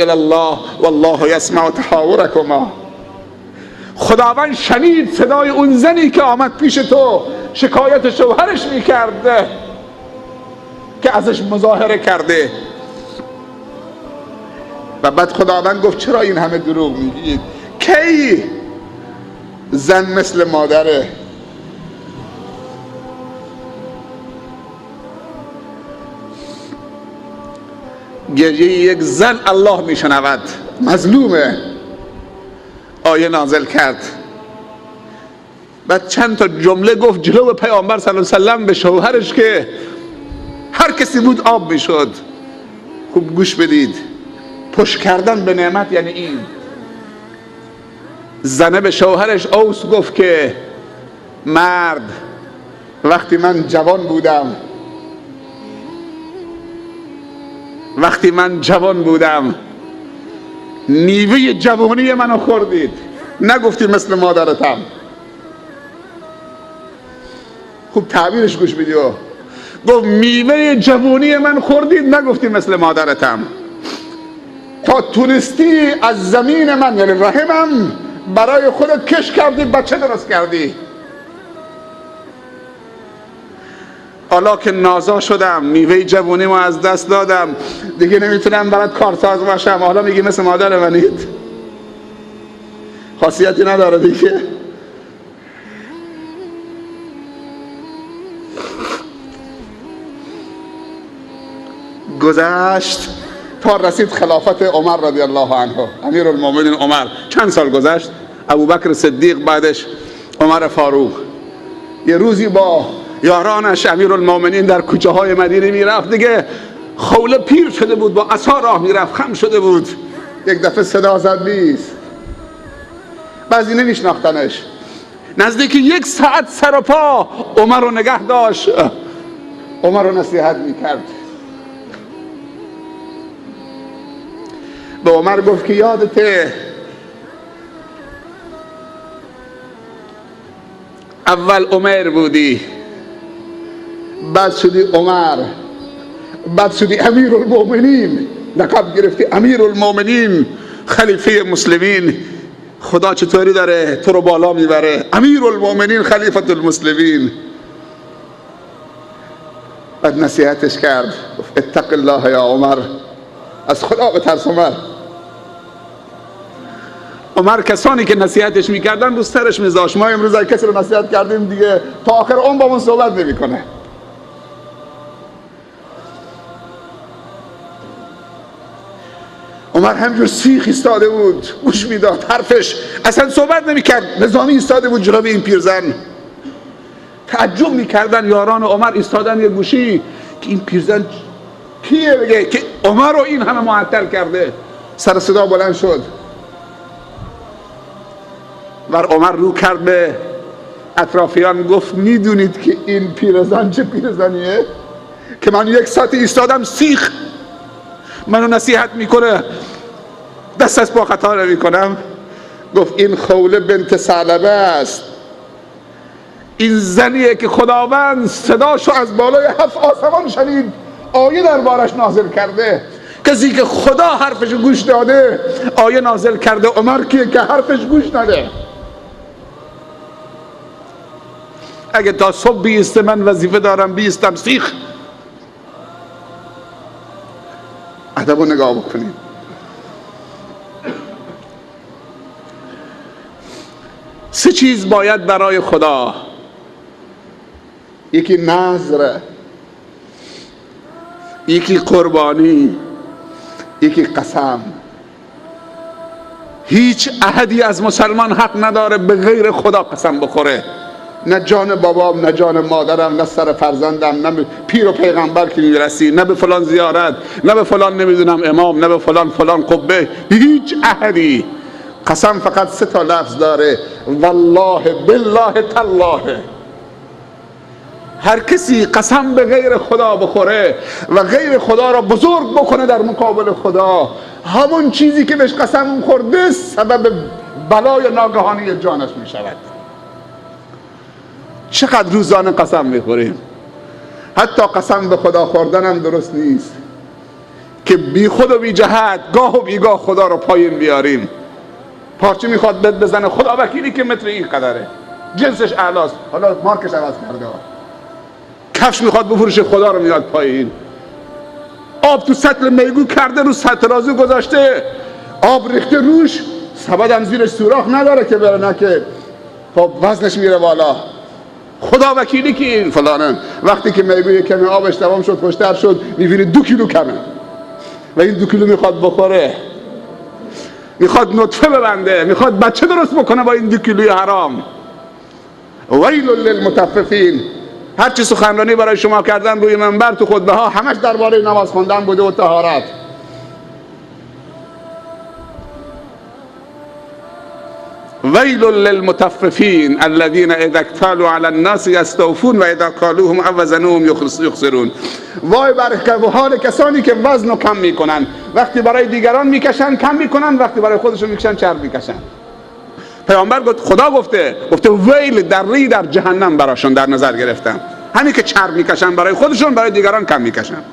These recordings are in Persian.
الی الله والله یسمع تحاورکما. خداوند شنید صدای اون زنی که آمد پیش تو شکایت شوهرش میکرده که ازش مظاهره کرده. و بعد خداوند گفت چرا این همه دروغ میگید؟ کی زن مثل مادره؟ گریه یک زن الله میشنود، مظلومه. آیه نازل کرد، بعد چند تا جمله گفت جلو پیامبر صلی الله علیه و سلم به شوهرش که هر کسی بود آب میشد. خوب گوش بدید، پشت کردن به نعمت یعنی این. زنه به شوهرش اوس گفت که مرد وقتی من جوان بودم نیوه جوانی منو خوردید، نگفتی مثل مادرتم. خوب تعبیرش گوش بدید. گفت میوه جوانی من خوردید، نگفتی مثل مادرتم. تا تونستی از زمین من یعنی رحمم برای خودت کش کردی، بچه درست کردی. حالا که نازا شدم، میوه جوونیمو از دست دادم، دیگه نمیتونم برات کارساز باشم، حالا میگی مثل مادر منید؟ خاصیتی نداره دیگه. گذشت تا رسید خلافت عمر رضی الله عنه، امیرالمومنین عمر. چند سال گذشت؟ ابوبکر صدیق، بعدش عمر فاروق. یه روزی با یارانش امیرالمومنین در کوچه های مدینه میرفت، دیگه خوله پیر شده بود، با عصا راه میرفت، خم شده بود. یک دفعه صدا زد بیست. بعضی نمیشناختنش. نزدیک 1 ساعت سر و پا عمر رو نگه داشت، عمر رو نصیحت میکرد. به عمر گفت که یادته اول عمر بودی، بعد شدی عمر، بعد شدی امیرالمومنین، لقب گرفتی امیرالمومنین، خلیفه مسلمین. خدا چطوری داره تو رو بالا میبره، امیرالمومنین خلیفة المسلمین. بعد نصیحتش کرد، گفت اتق الله یا عمر، از خدا بترس عمر. عمر کسانی که نصیحتش میکردن رو سرش میذاشت. ما امروز اگه کسی رو نصیحت کردیم دیگه تا آخر عمر با من صحبت نمیکنه. عمر همجور سیخ ایستاده بود، گوش میداد، حرفش اصلا صحبت نمیکرد، نظامی ایستاده بود جلوی این پیرزن. تعجب میکردن یاران عمر، ایستادن یه گوشی که این پیرزن کیه بگه که عمر رو این همه معطل کرده. سر صدا بلند شد، ور عمر رو کرد به اطرافیان، گفت میدونید که این پیرزن چه پیرزنیه که من 1 ساعت ایستادم سیخ منو نصیحت میکنه، دست از پا خطا نمیکنم. گفت این خوله بنت ثعلبه است، این زنیه که خداوند صداشو از بالای 7 آسمان شنید، آیه دربارش نازل کرده. کسی که خدا حرفش گوش داده آیه نازل کرده. عمر کیه که حرفش گوش نده؟ اگه تا صبح بیسته من وظیفه دارم بیستم سیخ. ادب رو نگاه بکنید. سه چیز باید برای خدا، یکی نذر، یکی قربانی، یکی قسم. هیچ احدی از مسلمان حق نداره به غیر خدا قسم بخوره. نه جان بابام، نه جان مادرم، نه سر فرزندم، نه پیر و پیغمبر که میرسی، نه به فلان زیارت، نه به فلان نمیدونم امام، نه به فلان قبه. هیچ احدی. قسم فقط 3 تا لفظ داره، والله، بالله، تالله. هر کسی قسم به غیر خدا بخوره و غیر خدا را بزرگ بکنه در مقابل خدا، همون چیزی که بهش قسم خورده سبب بلای ناگهانی جانش می شود. چقدر روزانه قسم میخوریم؟ حتی قسم به خدا خوردن هم درست نیست. که بی خود و بی جهت گاه و بیگاه خدا رو پایین بیاریم. پارچه میخواد بزنه، خدا وکیلی که متر این قدره، جنسش اعلاست، حالا مارکش عوض کرده. کفش میخواد بفروشه، خدا رو میاد پایین. آب تو سطل میگو کرده، رو سطل ترازو گذاشته، آب ریخته روش، سبدم زیرش سوراخ نداره که بره، نه که خب وزنش میره بالا. خدا وکیلی که این فلانه. وقتی که میگوی کمی آبش تمام شد، خوشتر شد، میبینی 2 کیلو کمه و این 2 کیلو میخواد بخوره، میخواد نطفه ببنده، میخواد بچه درست بکنه با این 2 کیلوی حرام. ویل للمطففین. هرچی سخنرانی برای شما کردن روی منبر تو خطبه ها، همش درباره نماز خوندن بوده و طهارت. ویل للمطففین الذین اذا اکتالوا علی الناس یستوفون و اذا کالوهم او وزنوهم یخسرون. وای بر حال کسانی که وزن رو کم میکنن، وقتی برای دیگران میکشن کم میکنن، وقتی برای خودشون میکشن چرب میکشن. پیامبر گفت، خدا گفته ویل در جهنم براشون در نظر گرفتم. همین که چرب میکشن برای خودشون، برای دیگران کم میکشن.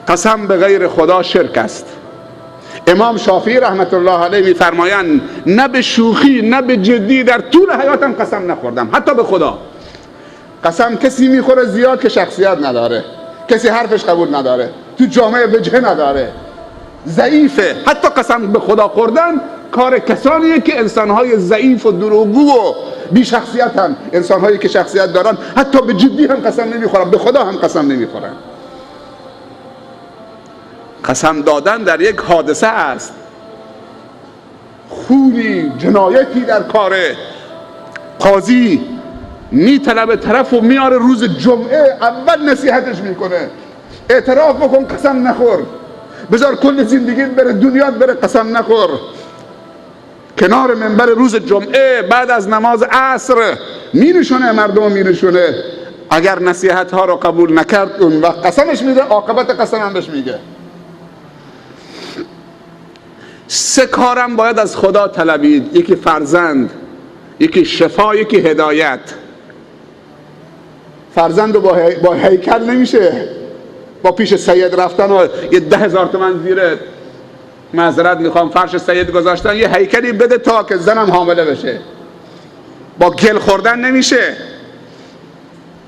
قسم به غیر خدا شرک است. امام شافعی رحمت الله علیه میفرمایند نه به شوخی نه به جدی در طول حیاتم قسم نخوردم، حتی به خدا. قسم کسی میخوره زیاد که شخصیت نداره، کسی حرفش قبول نداره، تو جامعه وجه نداره، ضعیفه. حتی قسم به خدا خوردن کار کسانیه که انسانهای ضعیف و دروغگو و بی شخصیتن. انسانهایی که شخصیت دارن حتی به جدی هم قسم نمیخورن، به خدا هم قسم نمیخورن. قسم دادن در یک حادثه است، خونی جنایتی در کاره. قاضی میطلبه طرف و میاره روز جمعه، اول نصیحتش میکنه اعتراف بکن قسم نخور، بذار کل زندگیت بره دنیات بره قسم نخور. کنار منبر روز جمعه بعد از نماز عصر میرشونه، مردم میرشونه. اگر نصیحت ها رو قبول نکرد اون وقت قسمش میده، عاقبت قسم هم بهش میگه. 3 کارم باید از خدا طلبید: یکی فرزند، یکی شفا، یکی هدایت. فرزند با هیکل نمیشه، با پیش سید رفتن و یه 10,000 تومان زیر معذرت میخوام فرش سید گذاشتن، یه هیکلی بده تا که زنم حامله بشه. با گل خوردن نمیشه،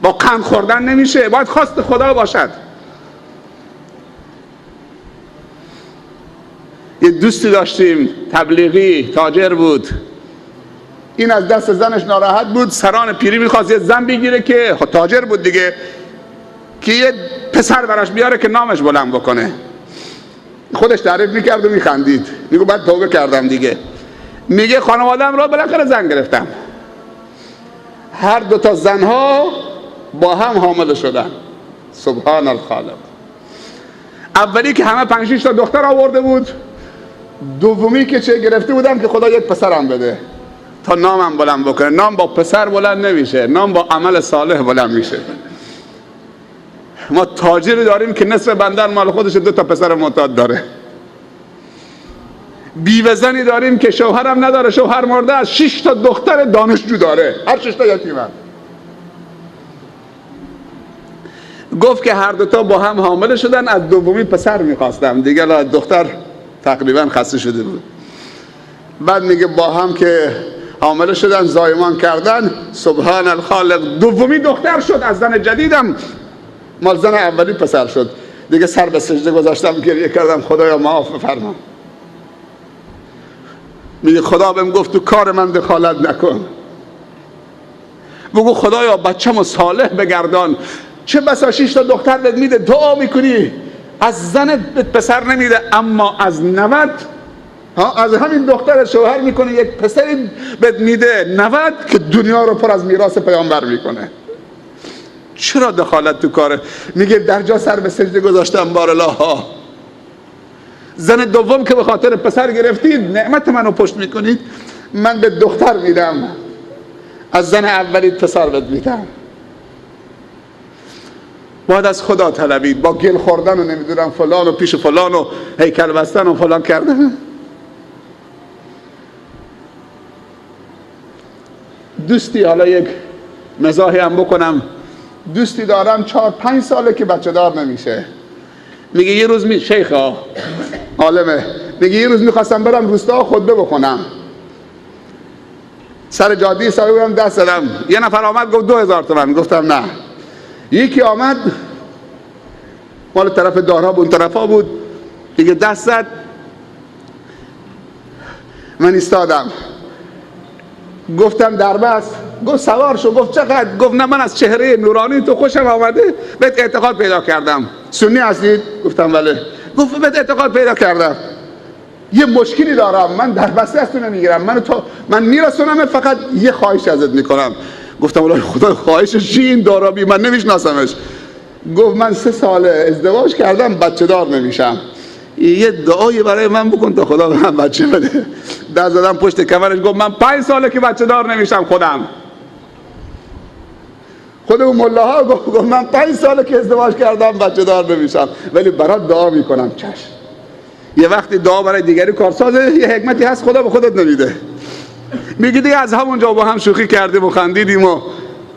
با قند خوردن نمیشه، باید خواست خدا باشد. یه دوستی داشتیم تبلیغی، تاجر بود. این از دست زنش ناراحت بود، سران پیری میخواست یه زن بگیره که تاجر بود دیگه، که یه پسر براش بیاره که نامش بلند بکنه. خودش تعریف میکرد و میخندید، میگه بعد توبه کردم دیگه. میگه خانوادم را بالاخره زن گرفتم، هر 2 تا زنها با هم حامله شدن. سبحان الخالق. اولی که همه 5-6 تا دختر آورده بود، دومی که چه گرفته بودم که خدا یک پسرم بده تا نامم بلند بکنه. نام با پسر بلند نمیشه، نام با عمل صالح بلند میشه. ما تاجری داریم که نصف بندر مال خودش 2 تا پسر معتاد داره. بیوه زنی داریم که شوهرم نداره، شوهر مرده، از 6 تا دختر دانشجو داره، هر 6 تا یتیمن. گفت که هر 2 تا با هم حامله شدن، از دومی پسر میخواستم دیگه، دختر تقریبا خسته شده بود. بعد میگه با هم که حامله شدن، زایمان کردن، سبحان الخالق، دومی دختر شد، از زن جدیدم مال زن اولی پسر شد. دیگه سر به سجده گذاشتم، گریه کردم خدایا معاف بفرما. میگه خدا بهم گفت تو کار من دخالت نکن، بگو خدایا بچه‌مو صالح بگردان. چه بسا 6 تا دختر بهت میده، دعا میکنی، از زنت پسر نمیده، اما از 90 از همین دختر شوهر میکنه، یک پسری بهت میده 90 که دنیا رو پر از میراث پیامبر میکنه. چرا دخالت تو کاره؟ میگه در جا سر به سجده گذاشتم، بارالله. زن دوم که به خاطر پسر گرفتید، نعمت منو پشت میکنید، من به دختر میدم، از زن اولی پسر بهت میدم. باید از خدا طلبید، با گل خوردن و نمیدونم فلان و پیش فلان و هیکل بستن و فلان کردن. دوستی، حالا یک مزاحی هم بکنم، دوستی دارم 4-5 ساله که بچه دار نمیشه. میگه یه روز شیخ عالمه، میگه یه روز میخواستم برم روستا خطبه بکنم، سر جاده ساله بودم، دست دادم، یه نفر آمد گفت 2000 تومن. گفتم نه. یکی آمد مال طرف دارها بود، اون طرفا بود، دیگه دست زد، من ایستادم، گفتم دربست، گفت سوار شو. گفت چقدر؟ گفت نه من از چهره نورانی تو خوشم آمده، بهت اعتقاد پیدا کردم. سنی هستید؟ گفتم بله. گفت بهت اعتقاد پیدا کردم، یه مشکلی دارم، من دربسته از تو نمیگیرم، من میرسونم، فقط یه خواهش ازت میکنم. گفتم والله خدا خواهشش چی این دارابی؟ من نمیشناسمش. گفت من 3 ساله ازدواج کردم بچه دار نمیشم، یه دعایی برای من بکن تا خدا به من بچه بده. دست زدم پشت کمرش، گفت من 5 ساله که بچه دار نمیشم. خود اون ملاها گفت من 5 ساله که ازدواج کردم بچه دار نمیشم، ولی برات دعا میکنم. چشم. یه وقتی دعا برای دیگری کارسازه، یه حکمتی هست خدا به خودت نمیده. میگی دیگه از همونجا با هم شوخی کردیم و خندیدیم و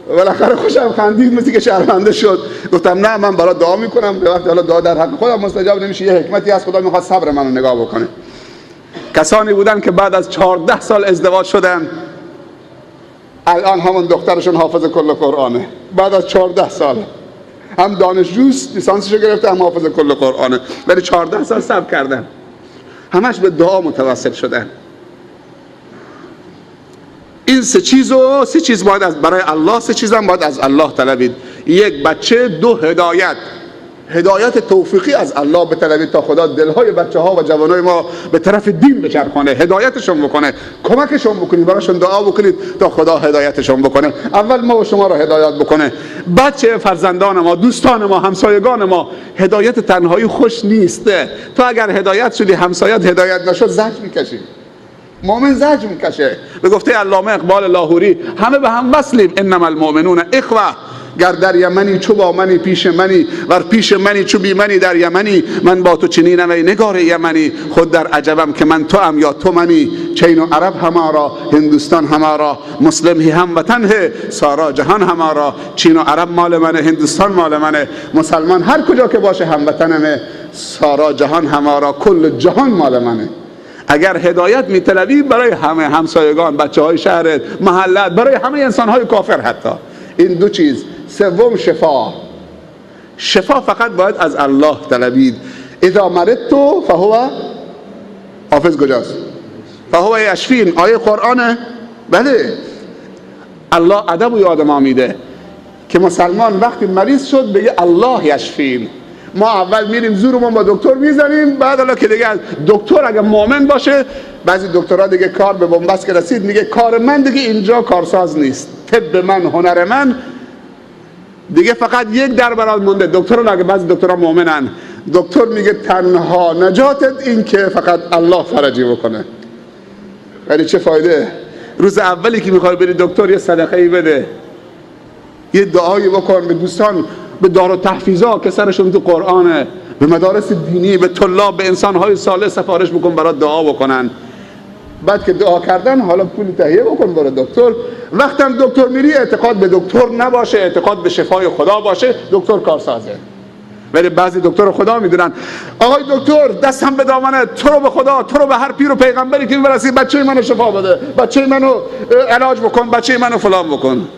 بالاخره خوشم خندید، مثل که شرمنده شد. گفتم نه من برات دعا میکنم، به وقتی حالا دعا در حق خودم مستجاب نمیشه، یه حکمتی هست خدا میخواد صبر منو نگاه بکنه. کسانی بودن که بعد از 14 سال ازدواج شدن، الان همون دخترشون حافظ کل قرآنه، بعد از 14 سال هم دانشجوست، لیسانسشو گرفته، هم حافظ کل قرآنه، ولی 14 سال صبر کردن، همش به دعا متوسل شدن. این 3 چیز باید برای الله، 3 چیز هم باید از الله طلبید. 1 بچه، 2 هدایت توفیقی از الله بطلبید تا خدا دلهای بچه ها و جوانای ما به طرف دین بچرخانه، هدایتشون بکنه، کمکشون بکنید، براشون دعا بکنید تا خدا هدایتشون بکنه. اول ما و شما رو هدایت بکنه. بچه فرزندان ما، دوستان ما، همسایگان ما، هدایت تنهایی خوش نیسته. تو اگر هدایت شدی همسایت هدایت نشد زجر میکشی، مؤمن زجر میکشه. به گفته علامه اقبال لاهوری همه به هم وصلیم، انما المؤمنون اخوه. گر در یمنی چو با منی پیش منی، ور پیش منی چو بی منی در یمنی. من با تو چنینم ای نگار یمنی، خود در عجبم که من تو ام یا تو منی. چین و عرب همارا، هندوستان همارا، مسلم هی هم وطن ہے، سارا جهان همارا. چین و عرب مال منه، هندوستان مال منه، مسلمان هر کجا که باشه هموطنمه، سارا جهان همارا، کل جهان مال منه. اگر هدایت میطلبی برای همه همسایگان، بچه های شهرت، محلت، برای همه انسان های کافر حتی. این 2 چیز. 3 شفا فقط باید از الله طلبید. اذا مرضت فهو، حافظ کجاست؟ فهو یشفین، آیه قرآنه. بله، الله ادب و یاد ما میده که مسلمان وقتی مریض شد بگه الله یشفین. ما اول میریم زورمون با دکتر میزنیم، بعد حالا که دیگه دکتر اگه مؤمن باشه، بعضی دکترها دیگه کار به بنبست که رسید میگه کار من دیگه اینجا کارساز نیست، طب من، هنر من دیگه فقط 1 در برات مونده. دکترها اگه بعضی دکترها مؤمنن، دکتر میگه تنها نجاتت این که فقط الله فرجی بکنه. ولی چه فایده؟ روز اولی که میخوای بری دکتر یه صدقه‌ای بده، یه دعایی بکن به دوستان، به دار و تحفیظا که سرشون تو قرآنه، به مدارس دینی، به طلاب، به انسانهای صالح سفارش بکن برات دعا بکنن. بعد که دعا کردن حالا پول تهیه بکن برای دکتر. وقتی هم دکتر میری اعتقاد به دکتر نباشه، اعتقاد به شفای خدا باشه، دکتر کارسازه. ولی بعضی دکتر خدا میدونن، آقای دکتر دستم به دامنه، تو رو به خدا، تو رو به هر پیر و پیغمبری که میرسی بچه منو شفا بده، بچه منو علاج بکن، بچه منو فلان بکن.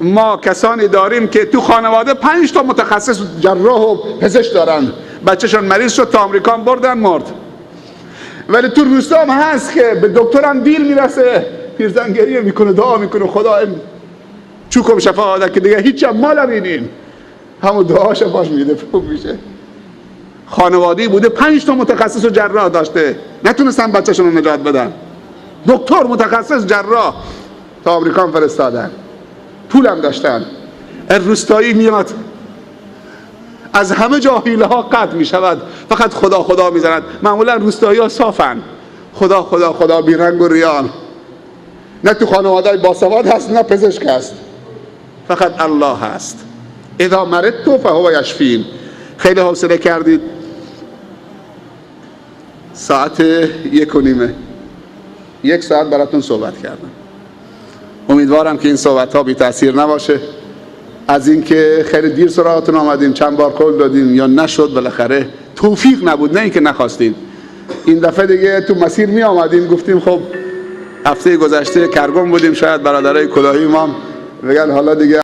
ما کسانی داریم که تو خانواده 5 تا متخصص جراح و پزشک دارن، بچه‌شون مریض شد تا آمریکا بردن مرد. ولی تو روستا هم هست که به دکترم دیل میرسه، پیرزن گریه میکنه، دعا میکنه خدا چوکم شفا بده که دیگه هیچ مالم اینیم، همون دعاش باش میده خوب میشه. خانواده‌ای بوده 5 تا متخصص و جراح داشته، نتونستن بچه‌شون رو نجات بدن، دکتر متخصص جراح تا آمریکا فرستادن، پولم داشتن. روستایی میاد از همه جا حیله ها قطع می شود، فقط خدا خدا می زند. معمولا روستایی ها صافن، خدا خدا خدا، بی رنگ و ریان. نه تو خانواده باسواد هست نه پزشک هست، فقط الله هست. اذا مرضت فهو یشفین. خیلی حوصله کردید، ساعت 1:30، 1 ساعت براتون صحبت کردم. امیدوارم که این صحبت ها بی تأثیر نباشه. از اینکه خیلی دیر سراغتون آمدیم، چند بار قول دادیم یا نشد، بالاخره توفیق نبود، نه اینکه نخواستیم. این دفعه دیگه تو مسیر می آمدیم، گفتیم خب هفته گذشته کرگم بودیم، شاید برادرای کلاهی ما بگن حالا دیگه